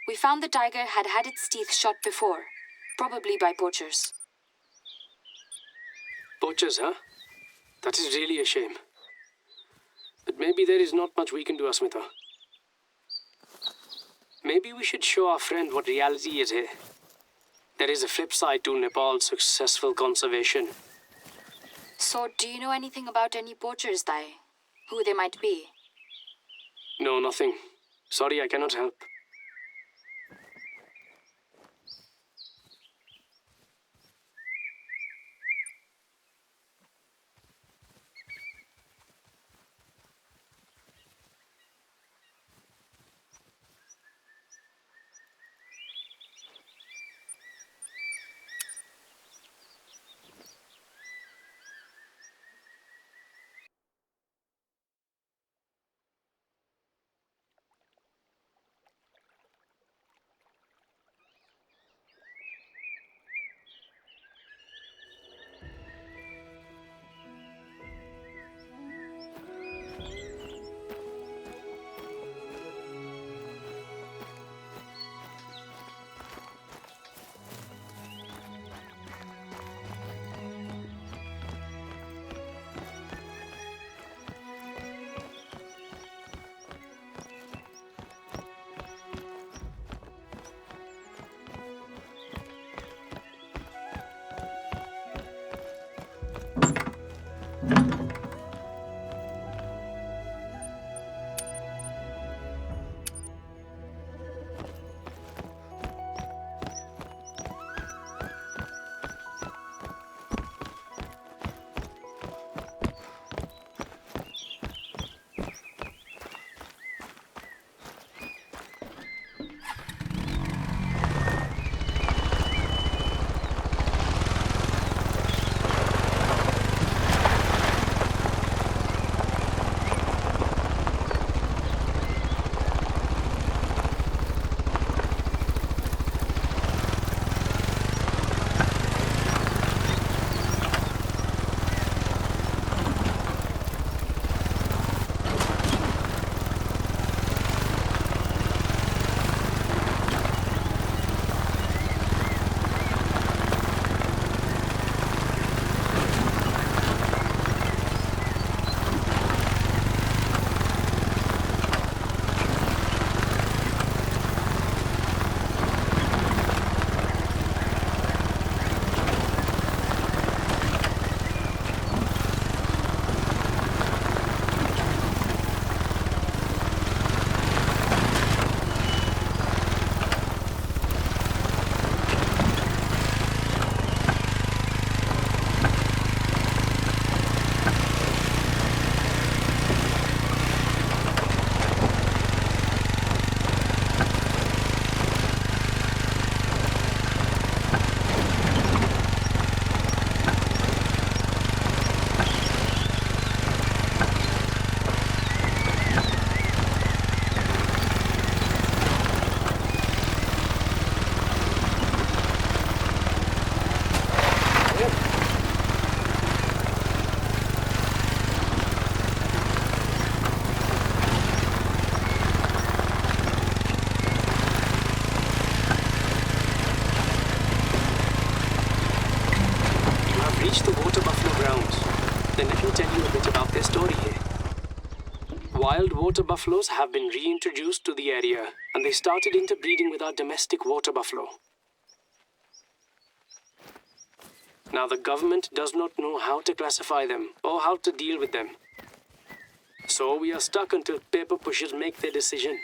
We found the tiger had had its teeth shot before, probably by poachers. Poachers, huh? That is really a shame. But maybe there is not much we can do, Asmita. Maybe we should show our friend what reality is here. There is a flip side to Nepal's successful conservation. So, do you know anything about any poachers, Dai? Who they might be? No, nothing. Sorry, I cannot help. Wild water buffaloes have been reintroduced to the area, and they started interbreeding with our domestic water buffalo. Now the government does not know how to classify them or how to deal with them. So we are stuck until paper pushers make their decision,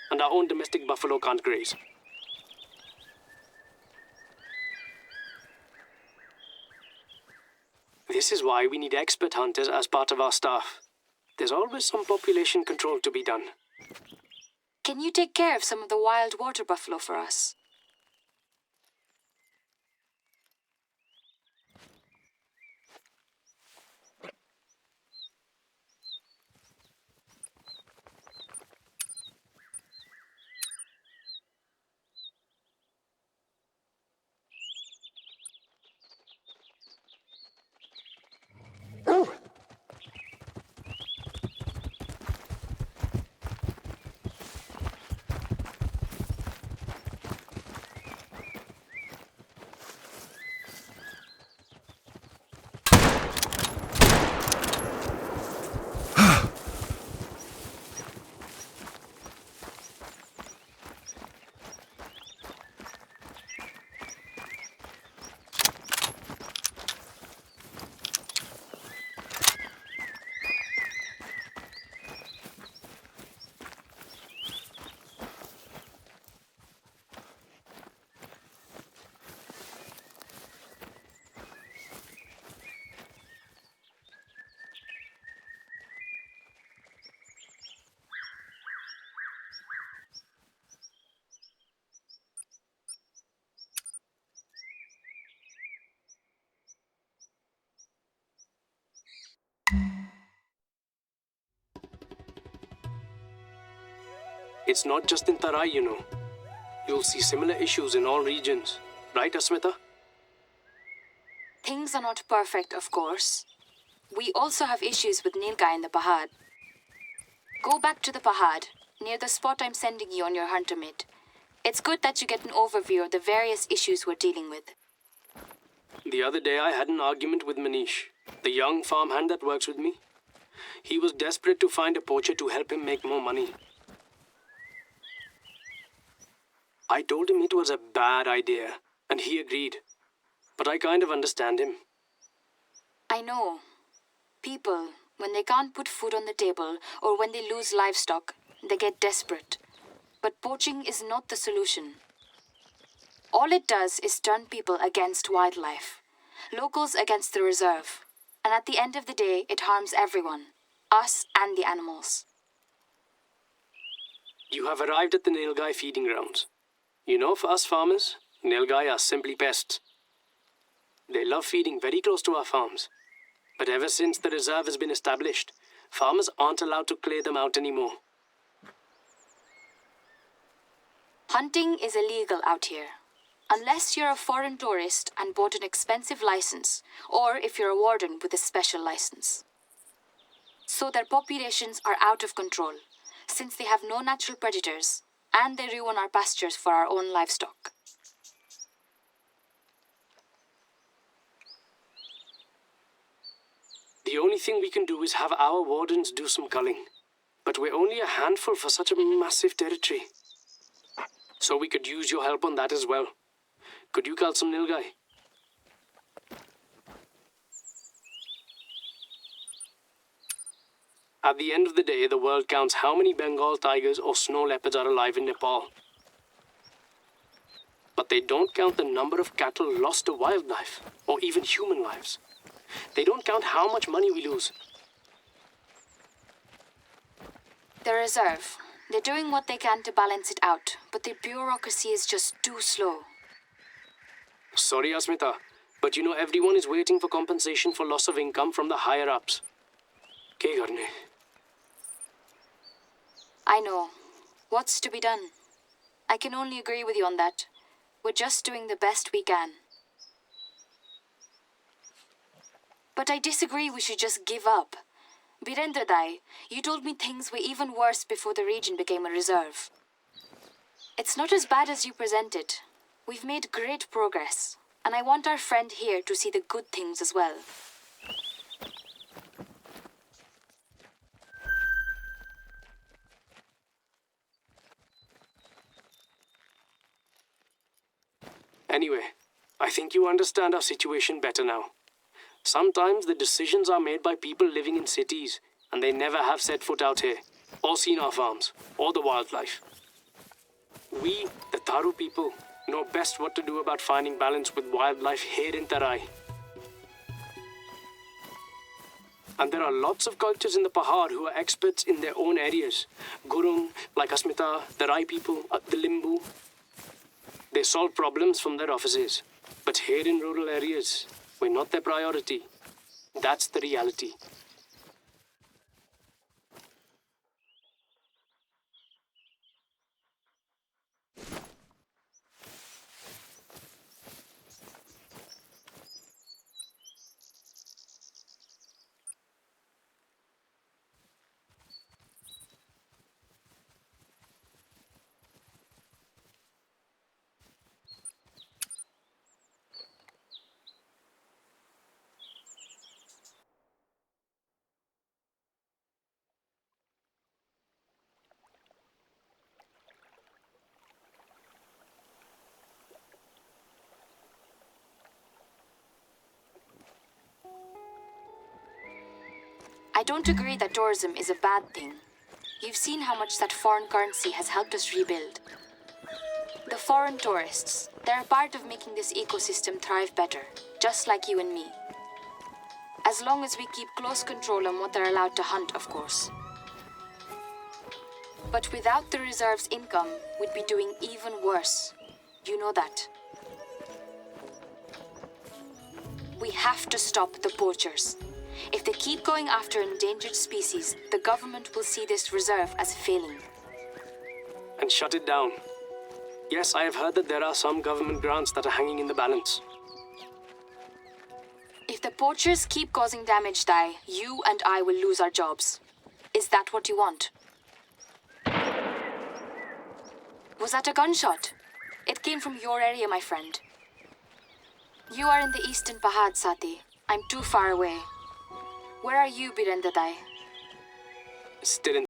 and our own domestic buffalo can't graze. This is why we need expert hunters as part of our staff. There's always some population control to be done. Can you take care of some of the wild water buffalo for us? It's not just in Tarai, you know. You'll see similar issues in all regions. Right, Asmita? Things are not perfect, of course. We also have issues with Nilgai in the Pahad. Go back to the Pahad, near the spot I'm sending you on your hunter mate. It's good that you get an overview of the various issues we're dealing with. The other day I had an argument with Manish, the young farmhand that works with me. He was desperate to find a poacher to help him make more money. I told him it was a bad idea, and he agreed. But I kind of understand him. I know. People, when they can't put food on the table or when they lose livestock, they get desperate. But poaching is not the solution. All it does is turn people against wildlife, locals against the reserve, and at the end of the day, it harms everyone, us and the animals. You have arrived at the Nilgai feeding grounds. You know, for us farmers, Nilgai are simply pests. They love feeding very close to our farms. But ever since the reserve has been established, farmers aren't allowed to clear them out anymore. Hunting is illegal out here. Unless you're a foreign tourist and bought an expensive license, or if you're a warden with a special license. So their populations are out of control, since they have no natural predators, and they ruin our pastures for our own livestock. The only thing we can do is have our wardens do some culling. But we're only a handful for such a massive territory. So we could use your help on that as well. Could you cull some Nilgai? At the end of the day, the world counts how many Bengal tigers or snow leopards are alive in Nepal. But they don't count the number of cattle lost to wildlife, or even human lives. They don't count how much money we lose. The reserve. They're doing what they can to balance it out, but the bureaucracy is just too slow. Sorry, Asmita, but you know everyone is waiting for compensation for loss of income from the higher-ups. Kya karne? I know. What's to be done? I can only agree with you on that. We're just doing the best we can. But I disagree we should just give up. Birendra Dai, you told me things were even worse before the region became a reserve. It's not as bad as you presented. We've made great progress, and I want our friend here to see the good things as well. Anyway, I think you understand our situation better now. Sometimes the decisions are made by people living in cities, and they never have set foot out here, or seen our farms, or the wildlife. We, the Tharu people, know best what to do about finding balance with wildlife here in Tarai. And there are lots of cultures in the Pahar who are experts in their own areas. Gurung, like Asmita, the Rai people, the Limbu. They solve problems from their offices. But here in rural areas, we're not their priority. That's the reality. I don't agree that tourism is a bad thing. You've seen how much that foreign currency has helped us rebuild. The foreign tourists, they're a part of making this ecosystem thrive better, just like you and me. As long as we keep close control on what they're allowed to hunt, of course. But without the reserve's income, we'd be doing even worse. You know that. We have to stop the poachers. If they keep going after endangered species, the government will see this reserve as failing. and shut it down. Yes, I have heard that there are some government grants that are hanging in the balance. If the poachers keep causing damage, Dai, you and I will lose our jobs. Is that what you want? Was that a gunshot? It came from your area, my friend. You are in the eastern Pahad, Sati. I'm too far away. Where are you, Birendra Dai? Still in